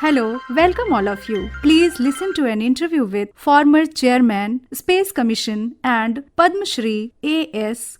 Hello, welcome all of you. Please listen to an interview with former Chairman, Space Commission and Padma Shri A.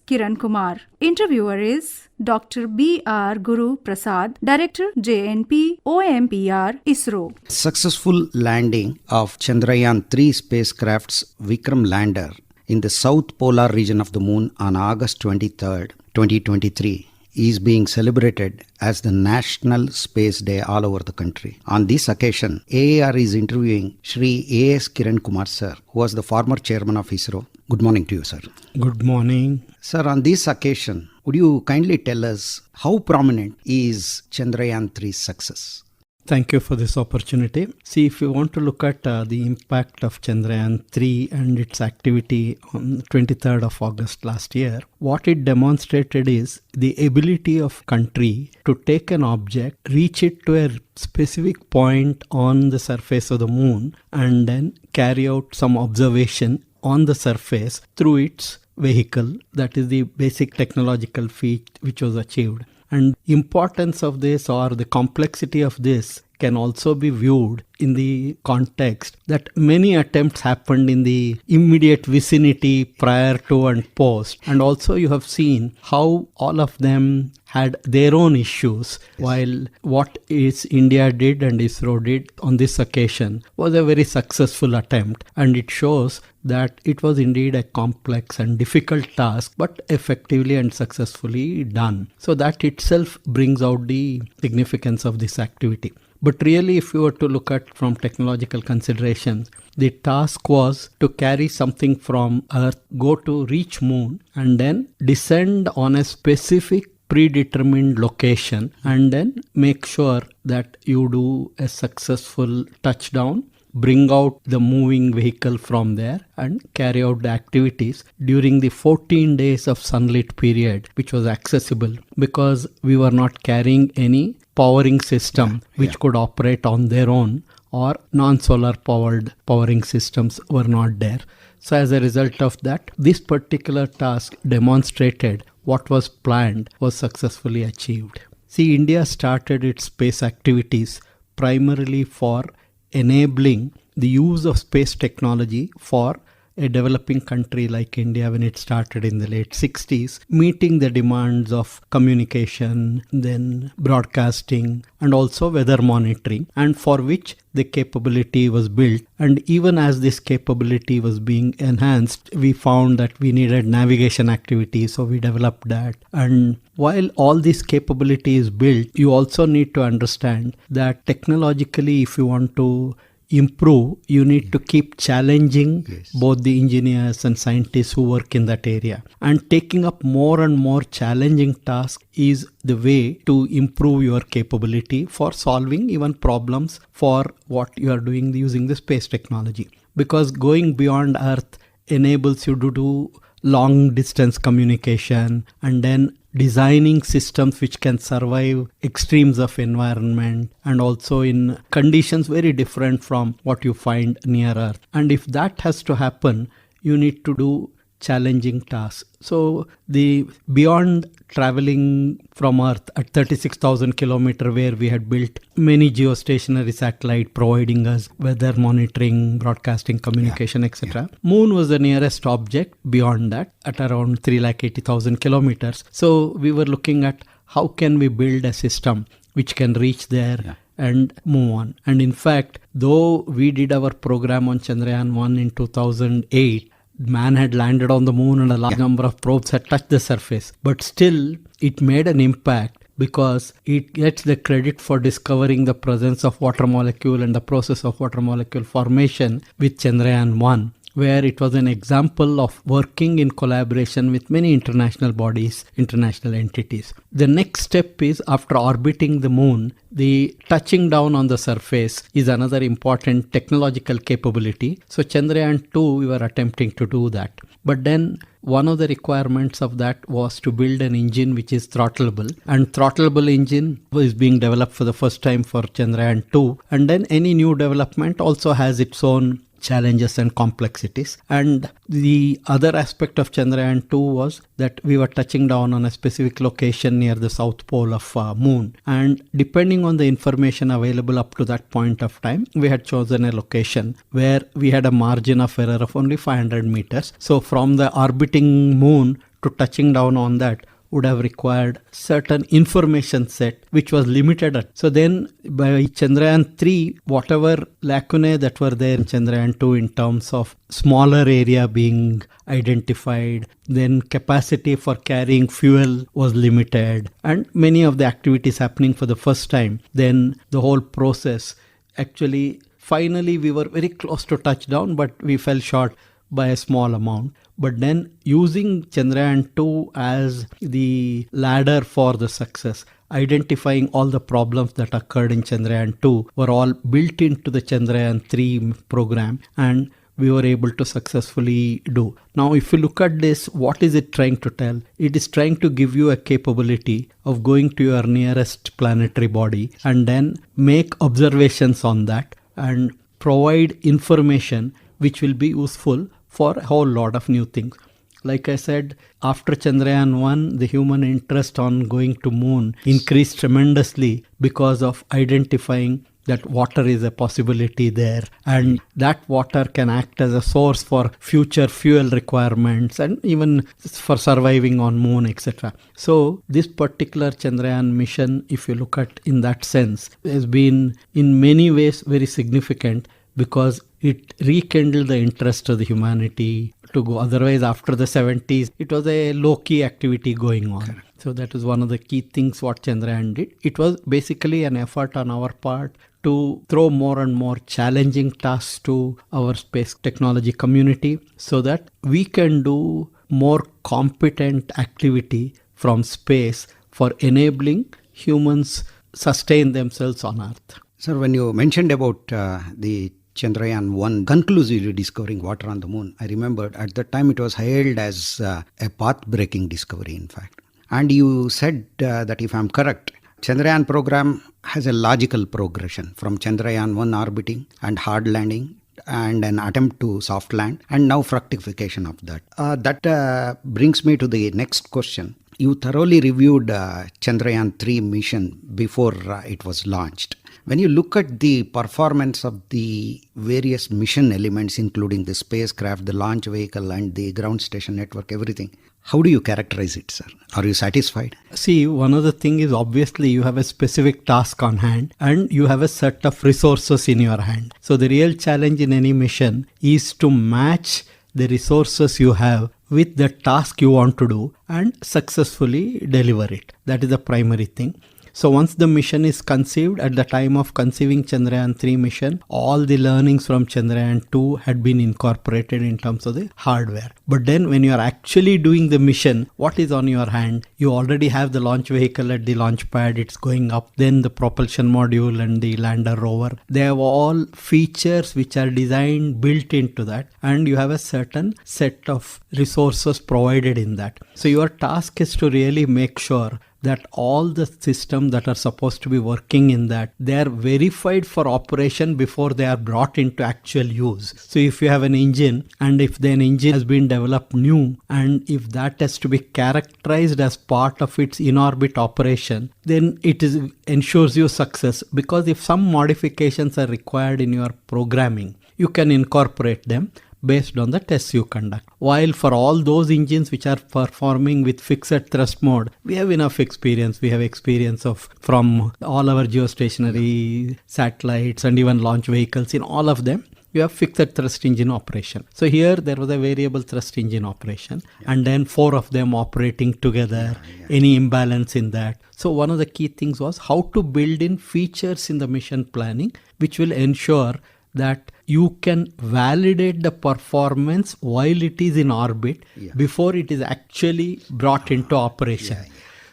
Kiran Kumar. Interviewer is Dr. B.R. Guru Prasad, Director JNP OMPR ISRO. Successful landing of Chandrayaan-3 spacecraft's Vikram lander in the south polar region of the moon on August 23, 2023 is being celebrated as the National Space Day all over the country. On this occasion, AAR is interviewing Shri A. Kiran Kumar sir, who was the former chairman of ISRO. Good morning to you, sir. Good morning. Sir, on this occasion, would you kindly tell us how prominent is Chandrayaan-3's success? Thank you for this opportunity. See, if you want to look at the impact of Chandrayaan-3 and its activity on 23rd of August last year, what it demonstrated is the ability of country to take an object, reach it to a specific point on the surface of the moon, and then carry out some observation on the surface through its vehicle. That is the basic technological feat which was achieved. And importance of this or the complexity of this can also be viewed in the context that many attempts happened in the immediate vicinity prior to and post. And also you have seen how all of them had their own issues, while what is India did and ISRO did on this occasion was a very successful attempt, and it shows that it was indeed a complex and difficult task, but effectively and successfully done. So that itself brings out the significance of this activity. But really, if you were to look at from technological considerations, the task was to carry something from Earth, go to reach moon, and then descend on a specific predetermined location, and then make sure that you do a successful touchdown, bring out the moving vehicle from there, and carry out the activities during the 14 days of sunlit period, which was accessible because we were not carrying any powering system which could operate on their own, or non-solar powered powering systems were not there. So as a result of that, this particular task demonstrated what was planned was successfully achieved. See, India started its space activities primarily for enabling the use of space technology for a developing country like India when it started in the late 60s, meeting the demands of communication, then broadcasting, and also weather monitoring, and for which the capability was built. And even as this capability was being enhanced, we found that we needed navigation activities, so we developed that. And while all this capability is built, you also need to understand that technologically, if you want to improve, you need to keep challenging both the engineers and scientists who work in that area. And taking up more and more challenging tasks is the way to improve your capability for solving even problems for what you are doing using the space technology. Because going beyond Earth enables you to do long distance communication, and then designing systems which can survive extremes of environment and also in conditions very different from what you find near Earth. And if that has to happen, you need to do challenging tasks. So the beyond traveling from Earth at 36,000 kilometers, where we had built many geostationary satellites providing us weather monitoring, broadcasting, communication, etc. Moon was the nearest object beyond that at around 380,000 kilometers. So we were looking at how can we build a system which can reach there and move on. And in fact, though we did our program on Chandrayaan-1 in 2008, man had landed on the moon and a large number of probes had touched the surface. But still, it made an impact because it gets the credit for discovering the presence of water molecule and the process of water molecule formation with Chandrayaan-1, where it was an example of working in collaboration with many international bodies, international entities. The next step is, after orbiting the moon, the touching down on the surface is another important technological capability. So Chandrayaan-2, we were attempting to do that. But then one of the requirements of that was to build an engine which is throttleable. And throttleable engine is being developed for the first time for Chandrayaan-2. And then any new development also has its own challenges and complexities. And the other aspect of Chandrayaan 2 was that we were touching down on a specific location near the south pole of moon. And depending on the information available up to that point of time, we had chosen a location where we had a margin of error of only 500 meters. So from the orbiting moon to touching down on that would have required certain information set which was limited. So then by Chandrayaan 3, whatever lacunae that were there in Chandrayaan 2 in terms of smaller area being identified, then capacity for carrying fuel was limited, and many of the activities happening for the first time, then the whole process actually, finally we were very close to touchdown, but we fell short by a small amount. But then using Chandrayaan 2 as the ladder for the success, identifying all the problems that occurred in Chandrayaan 2 were all built into the Chandrayaan 3 program, and we were able to successfully do. Now, if you look at this, what is it trying to tell? It is trying to give you a capability of going to your nearest planetary body and then make observations on that and provide information which will be useful for a whole lot of new things. Like I said, after Chandrayaan 1, the human interest on going to moon increased tremendously because of identifying that water is a possibility there, and that water can act as a source for future fuel requirements and even for surviving on moon, etc. So this particular Chandrayaan mission, if you look at in that sense, has been in many ways very significant because it rekindled the interest of the humanity to go. Otherwise, after the 70s, it was a low-key activity going on. Correct. So that is one of the key things what Chandrayaan did. It was basically an effort on our part to throw more and more challenging tasks to our space technology community so that we can do more competent activity from space for enabling humans sustain themselves on Earth. Sir, when you mentioned about the Chandrayaan 1 conclusively discovering water on the moon, I remembered at that time it was hailed as a path-breaking discovery, in fact. And you said that if I'm correct, Chandrayaan program has a logical progression from Chandrayaan 1 orbiting and hard landing and an attempt to soft land and now fructification of that. That brings me to the next question. You thoroughly reviewed Chandrayaan 3 mission before it was launched. When you look at the performance of the various mission elements, including the spacecraft, the launch vehicle, and the ground station network, everything, how do you characterize it, sir? Are you satisfied? See, one of the things is obviously you have a specific task on hand and you have a set of resources in your hand. So the real challenge in any mission is to match the resources you have with the task you want to do and successfully deliver it. That is the primary thing. So once the mission is conceived, at the time of conceiving Chandrayaan 3 mission, all the learnings from Chandrayaan 2 had been incorporated in terms of the hardware. But then when you are actually doing the mission, what is on your hand? You already have the launch vehicle at the launch pad, it's going up, then the propulsion module and the lander rover. They have all features which are designed, built into that, and you have a certain set of resources provided in that. So your task is to really make sure that all the systems that are supposed to be working in that, they are verified for operation before they are brought into actual use. So if you have an engine, and if an engine has been developed new, and if that has to be characterized as part of its in-orbit operation, then it ensures you success, because if some modifications are required in your programming, you can incorporate them based on the tests you conduct. While for all those engines which are performing with fixed thrust mode, we have enough experience. We have experience from all our geostationary satellites and even launch vehicles. In all of them, you have fixed thrust engine operation. So here there was a variable thrust engine operation, and then 4 of them operating together, any imbalance in that. So one of the key things was how to build in features in the mission planning which will ensure that you can validate the performance while it is in orbit before it is actually brought into operation.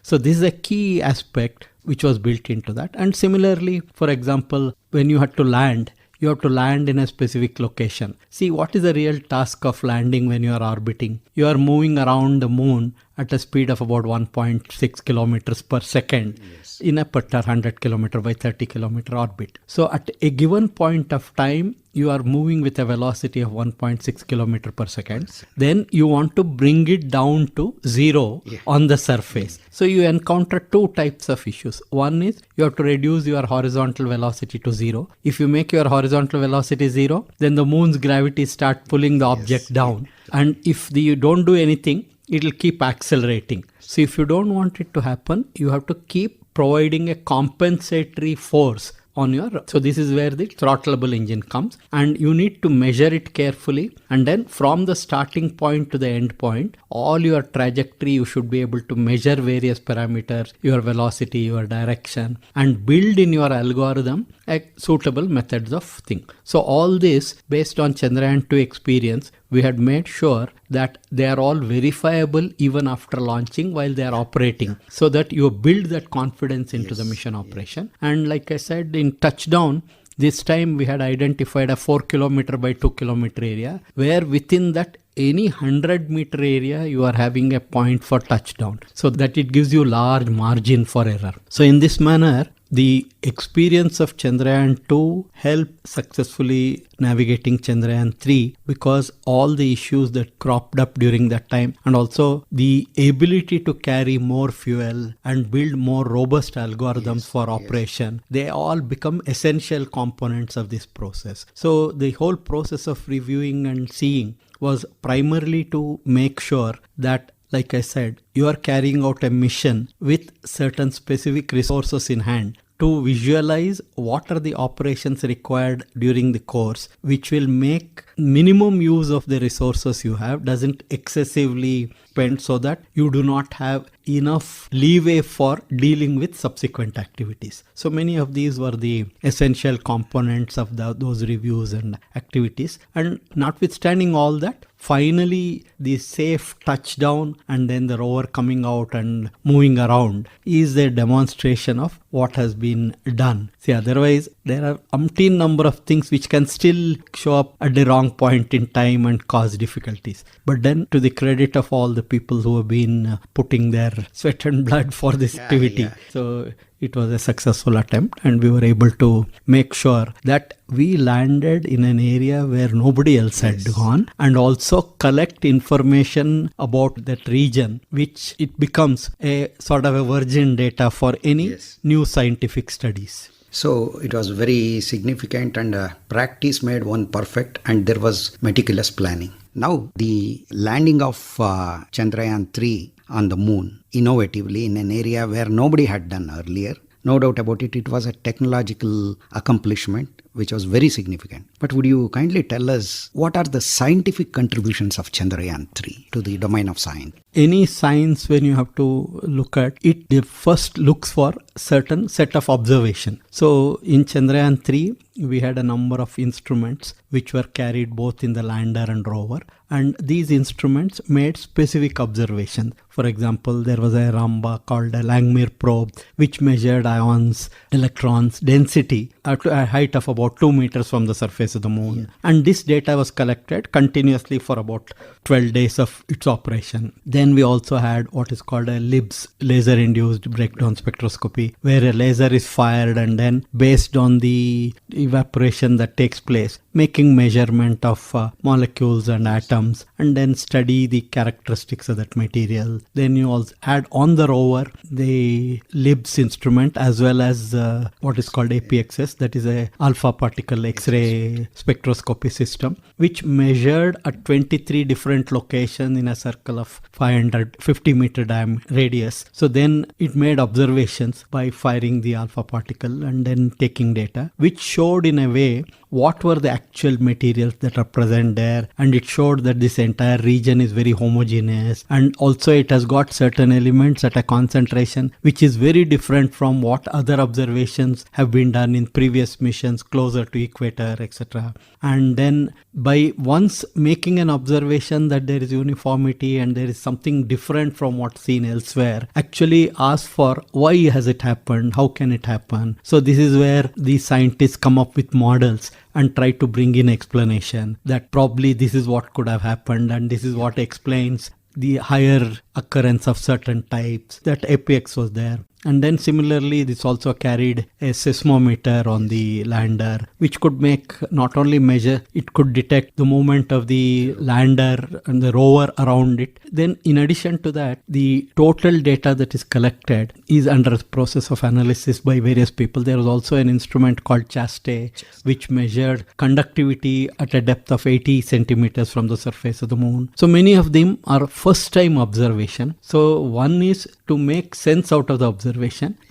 So this is a key aspect which was built into that. And similarly, for example, when you had to land, you have to land in a specific location. See, what is the real task of landing when you are orbiting? You are moving around the moon at a speed of about 1.6 kilometers per second in a per 100 kilometer by 30 kilometer orbit. So at a given point of time, you are moving with a velocity of 1.6 kilometer per second. Then you want to bring it down to zero on the surface. So you encounter two types of issues. One is you have to reduce your horizontal velocity to zero. If you make your horizontal velocity zero, then the moon's gravity start pulling the object down. And if you don't do anything, it will keep accelerating. So if you don't want it to happen, you have to keep providing a compensatory force on your, so this is where the throttleable engine comes, and you need to measure it carefully, and then from the starting point to the end point, all your trajectory you should be able to measure various parameters, your velocity, your direction, and build in your algorithm a suitable methods of thing. So all this based on Chandrayaan-2 experience, we had made sure that they are all verifiable even after launching while they are operating, so that you build that confidence into the mission operation. And like I said, in touchdown, this time we had identified a 4 kilometer by 2 kilometer area, where within that any 100 meter area you are having a point for touchdown, so that it gives you large margin for error. So in this manner, the experience of Chandrayaan-2 helped successfully navigating Chandrayaan-3, because all the issues that cropped up during that time, and also the ability to carry more fuel and build more robust algorithms for operation, they all become essential components of this process. So the whole process of reviewing and seeing was primarily to make sure that, like I said, you are carrying out a mission with certain specific resources in hand to visualize what are the operations required during the course, which will make minimum use of the resources you have, doesn't excessively spend, so that you do not have enough leeway for dealing with subsequent activities. So many of these were the essential components of those reviews and activities. And notwithstanding all that, finally the safe touchdown and then the rover coming out and moving around is a demonstration of what has been done. See, otherwise there are umpteen number of things which can still show up at the wrong point in time and cause difficulties. But then, to the credit of all the people who have been putting their sweat and blood for this activity, so it was a successful attempt, and we were able to make sure that we landed in an area where nobody else had gone, and also collect information about that region, which it becomes a sort of a virgin data for any new scientific studies. So it was very significant, and practice made one perfect, and there was meticulous planning. Now the landing of Chandrayaan-3 on the moon innovatively in an area where nobody had done earlier, no doubt about it, it was a technological accomplishment which was very significant. But would you kindly tell us what are the scientific contributions of Chandrayaan-3 to the domain of science? Any science, when you have to look at it, it first looks for certain set of observation. So in Chandrayaan-3, we had a number of instruments which were carried both in the lander and rover, and these instruments made specific observations. For example, there was a Ramba called a Langmuir probe which measured ions, electrons, density at a height of about 2 meters from the surface of the moon. And this data was collected continuously for about 12 days of its operation. Then we also had what is called a LIBS, laser-induced breakdown spectroscopy, where a laser is fired and then based on the evaporation that takes place, making measurement of molecules and atoms, and then study the characteristics of that material. Then you also had on the rover the LIBS instrument as well as what is called APXS, that is a alpha particle X-ray spectroscopy system, which measured at 23 different locations in a circle of 550 meter radius. So then it made observations by firing the alpha particle and then taking data, which showed in a way what were the actual materials that are present there, and it showed that this entire region is very homogeneous, and also it has got certain elements at a concentration which is very different from what other observations have been done in previous missions closer to equator, etc. And then by once making an observation that there is uniformity and there is something different from what's seen elsewhere, actually ask for why has it happened, how can it happen. So this is where these scientists come up with models and try to bring in explanation that probably this is what could have happened and this is what explains the higher occurrence of certain types. That APX was there. And then similarly, this also carried a seismometer on the lander, which could make not only measure, it could detect the movement of the lander and the rover around it. Then in addition to that, the total data that is collected is under the process of analysis by various people. There was also an instrument called CHASTE, which measured conductivity at a depth of 80 centimeters from the surface of the moon. So many of them are first time observation. So one is to make sense out of the observation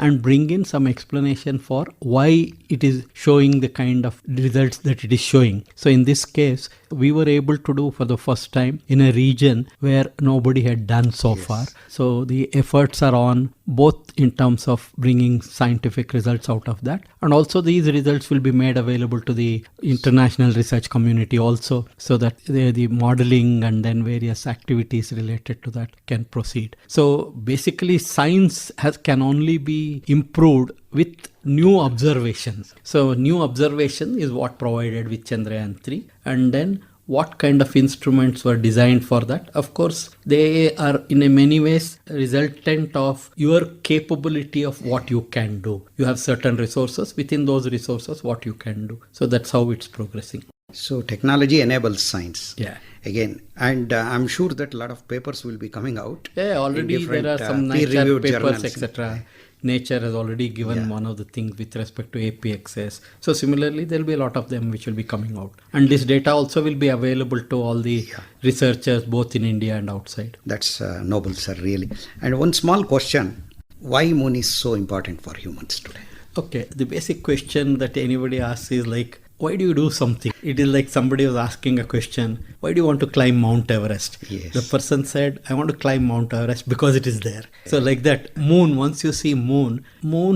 and bring in some explanation for why it is showing the kind of results that it is showing. So in this case, we were able to do for the first time in a region where nobody had done so far. So the efforts are on both in terms of bringing scientific results out of that, and also these results will be made available to the international research community also, so that the modeling and then various activities related to that can proceed. So basically science can only be improved with new observations. So new observation is what provided with Chandrayaan 3, and then what kind of instruments were designed for that. Of course, they are in many ways resultant of your capability of what you can do. You have certain resources, within those resources what you can do. So that's how it's progressing. So technology enables science. Yeah. Again, and I'm sure that a lot of papers will be coming out. Yeah, already there are some Nature peer-reviewed papers, journals. etc. Nature has already given one of the things with respect to APXS. So similarly, there will be a lot of them which will be coming out. And this data also will be available to all the researchers both in India and outside. That's noble, sir, really. And one small question, why moon is so important for humans today? Okay, the basic question that anybody asks is like, why do you do something? It is like somebody was asking a question, why do you want to climb Mount Everest? Yes. The person said, I want to climb Mount Everest because it is there. So like that, moon, once you see moon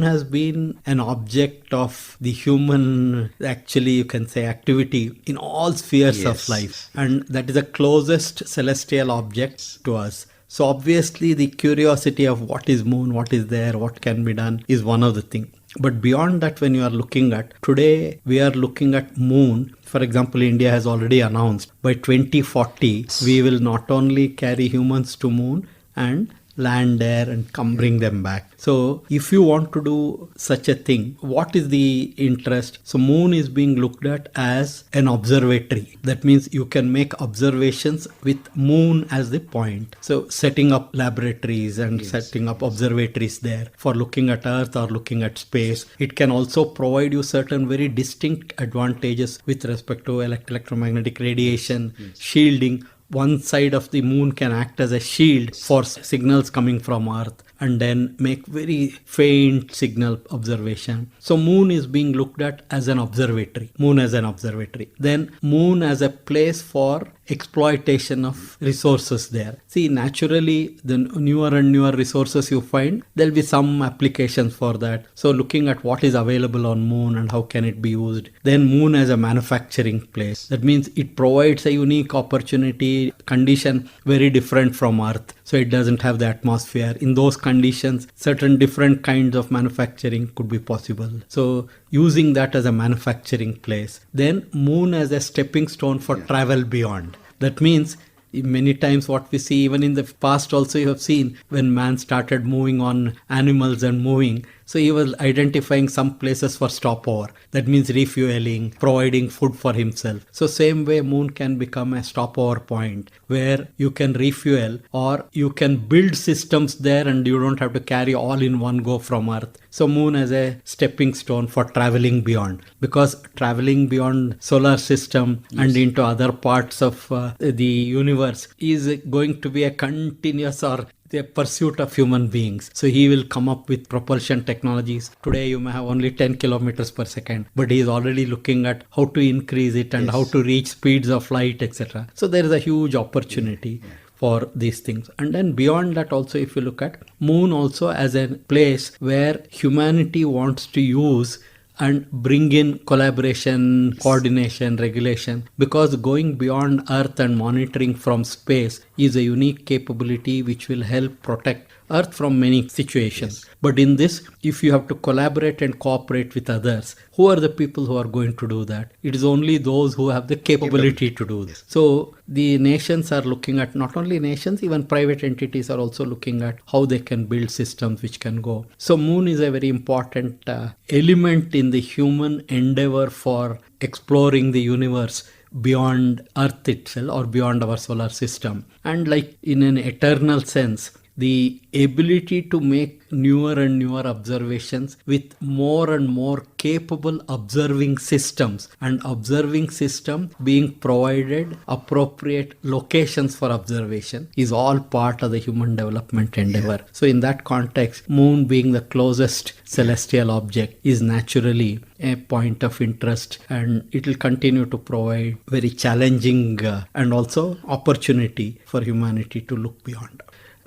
has been an object of the human, actually you can say activity in all spheres of life. And that is the closest celestial object to us. So obviously the curiosity of what is moon, what is there, what can be done is one of the things. But beyond that, when you are looking at, today we are looking at moon. For example, India has already announced by 2040, we will not only carry humans to moon and land there and come bring them back. So if you want to do such a thing, what is the interest? So moon is being looked at as an observatory. That means you can make observations with moon as the point. So setting up laboratories and setting up observatories there for looking at Earth or looking at space. It can also provide you certain very distinct advantages with respect to electromagnetic radiation, shielding. One side of the moon can act as a shield for signals coming from Earth and then make very faint signal observation. So moon is being looked at as an observatory. Moon as an observatory. Then moon as a place for exploitation of resources there. See, naturally, the newer and newer resources you find, there will be some applications for that. So looking at what is available on moon and how can it be used. Then moon as a manufacturing place. That means it provides a unique opportunity, condition very different from Earth. So it doesn't have the atmosphere. In those conditions, certain different kinds of manufacturing could be possible. So using that as a manufacturing place. Then moon as a stepping stone for travel beyond. That means many times what we see, even in the past also you have seen when man started moving on animals and moving. So he was identifying some places for stopover. That means refueling, providing food for himself. So same way moon can become a stopover point where you can refuel or you can build systems there and you don't have to carry all in one go from Earth. So moon as a stepping stone for traveling beyond. Because traveling beyond solar system and into other parts of the universe is going to be a continuous or the pursuit of human beings. So he will come up with propulsion technologies. Today you may have only 10 kilometers per second, but he is already looking at how to increase it and how to reach speeds of light, etc. So there is a huge opportunity for these things. And then beyond that also, if you look at moon also as a place where humanity wants to use and bring in collaboration, coordination, regulation, because going beyond Earth and monitoring from space is a unique capability which will help protect Earth from many situations. But in this, if you have to collaborate and cooperate with others, who are the people who are going to do that? It is only those who have the capability to do this. So the nations are looking at, not only nations, even private entities are also looking at how they can build systems which can go. So moon is a very important element in the human endeavor for exploring the universe beyond Earth itself or beyond our solar system. And like in an eternal sense, the ability to make newer and newer observations with more and more capable observing systems, and observing system being provided appropriate locations for observation is all part of the human development endeavor. So in that context, moon being the closest celestial object is naturally a point of interest, and it will continue to provide very challenging and also opportunity for humanity to look beyond.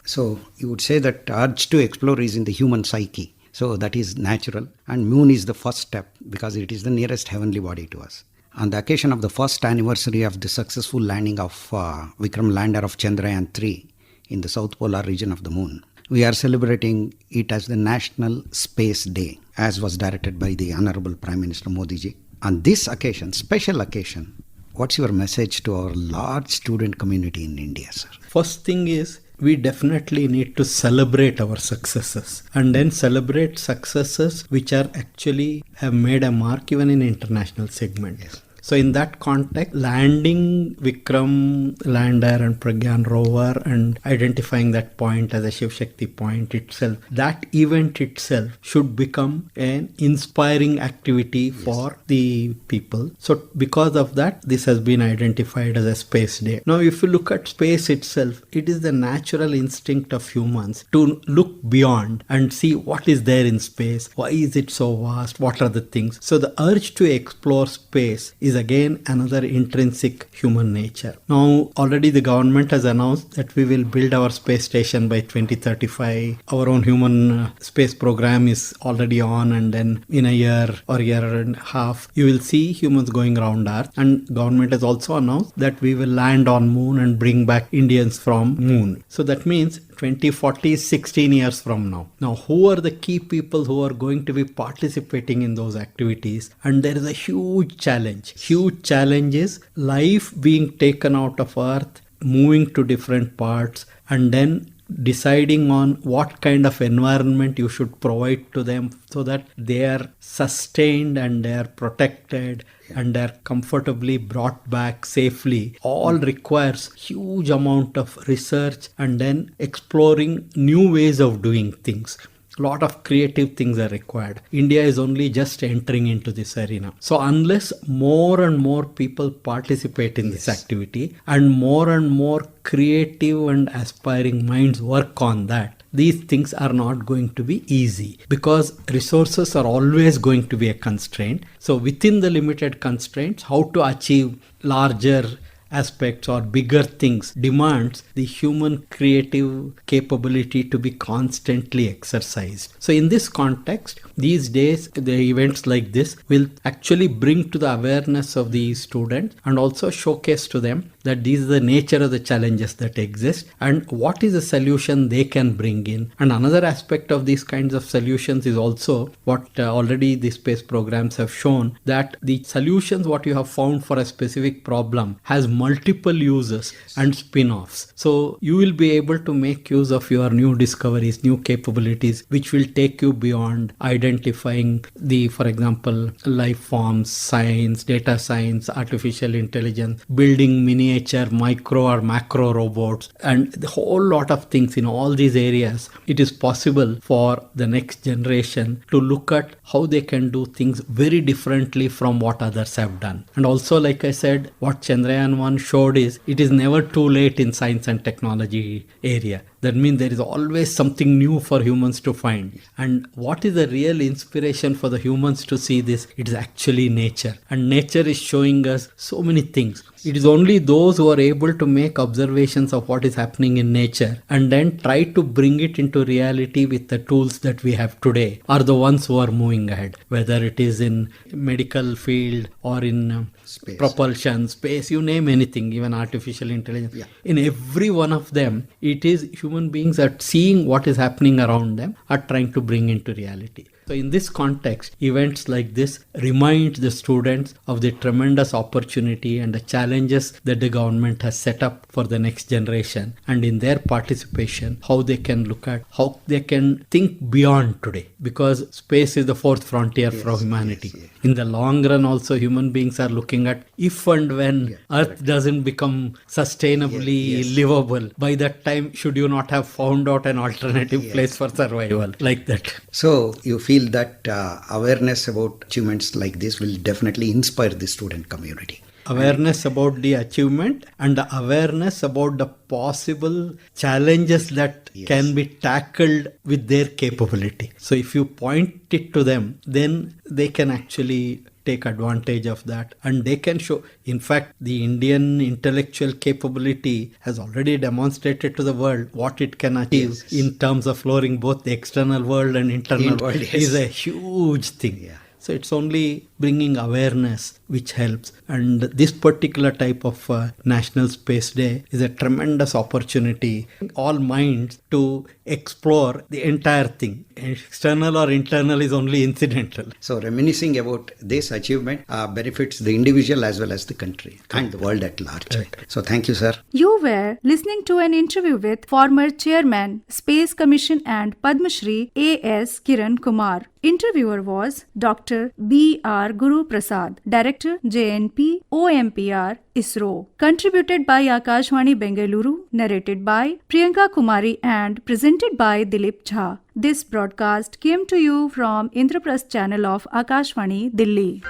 So you would say that urge to explore is in the human psyche. So that is natural, and moon is the first step because it is the nearest heavenly body to us. On the occasion of the first anniversary of the successful landing of Vikram lander of Chandrayaan-3 in the South Polar region of the moon, we are celebrating it as the National Space Day, as was directed by the Honorable Prime Minister Modi ji. On this occasion, special occasion, what's your message to our large student community in India, sir? First thing is, we definitely need to celebrate our successes, and then celebrate successes which are actually have made a mark even in international segment. Yes. So in that context, landing Vikram lander and Pragyan rover and identifying that point as a Shiv Shakti point itself, that event itself should become an inspiring activity for the people. So because of that, this has been identified as a space day. Now if you look at space itself, it is the natural instinct of humans to look beyond and see what is there in space. Why is it so vast? What are the things? So the urge to explore space is again another intrinsic human nature. Now already the government has announced that we will build our space station by 2035. Our own human space program is already on, and then in a year or year and a half you will see humans going around Earth, and government has also announced that we will land on moon and bring back Indians from moon. So that means 2040 is 16 years from now. Now, who are the key people who are going to be participating in those activities? And there is a huge challenge. Huge challenge is life being taken out of Earth, moving to different parts, and then deciding on what kind of environment you should provide to them so that they are sustained and they are protected and they are comfortably brought back safely. All requires huge amount of research and then exploring new ways of doing things. A lot of creative things are required. India is only just entering into this arena. So unless more and more people participate in this activity and more creative and aspiring minds work on that, these things are not going to be easy because resources are always going to be a constraint. So within the limited constraints, how to achieve larger aspects or bigger things demands the human creative capability to be constantly exercised. So in this context, these days, the events like this will actually bring to the awareness of the students and also showcase to them that these are the nature of the challenges that exist and what is the solution they can bring in. And another aspect of these kinds of solutions is also what already the space programs have shown, that the solutions what you have found for a specific problem has multiple uses and spin-offs. So you will be able to make use of your new discoveries, new capabilities, which will take you beyond identifying the, for example, life forms, science, data science, artificial intelligence, building miniature micro or macro robots, and the whole lot of things in all these areas. It is possible for the next generation to look at how they can do things very differently from what others have done. And also, like I said, what Chandrayaan-1 showed is it is never too late in science and technology area. That means there is always something new for humans to find. And what is the real inspiration for the humans to see this? It is actually nature. And nature is showing us so many things. It is only those who are able to make observations of what is happening in nature and then try to bring it into reality with the tools that we have today are the ones who are moving ahead. Whether it is in medical field or in Space. propulsion, space, you name anything, even artificial intelligence. In every one of them, it is human beings are seeing what is happening around them, are trying to bring into reality. So in this context, events like this remind the students of the tremendous opportunity and the challenges that the government has set up for the next generation, and in their participation, how they can look at, how they can think beyond today, because space is the fourth frontier for humanity. In the long run also, human beings are looking at if and when Earth doesn't become sustainably livable, by that time should you not have found out an alternative place for survival, like that. So you feel that awareness about achievements like this will definitely inspire the student community. Awareness about the achievement and the awareness about the possible challenges that can be tackled with their capability. So if you point it to them, then they can actually take advantage of that and they can show. In fact, the Indian intellectual capability has already demonstrated to the world what it can achieve in terms of lowering both the external world and internal world is a huge thing. So it's only bringing awareness which helps. And this particular type of National Space Day is a tremendous opportunity, all minds to explore the entire thing. External or internal is only incidental. So reminiscing about this achievement benefits the individual as well as the country and the world at large. So thank you, sir. You were listening to an interview with former Chairman, Space Commission and Padma Shri A.S. Kiran Kumar. Interviewer was Dr. B.R. Guru Prasad, Director JNP OMPR ISRO. Contributed by Akashvani Bengaluru, narrated by Priyanka Kumari and presented by Dilip Jha. This broadcast came to you from Indraprasth channel of Akashvani, Delhi.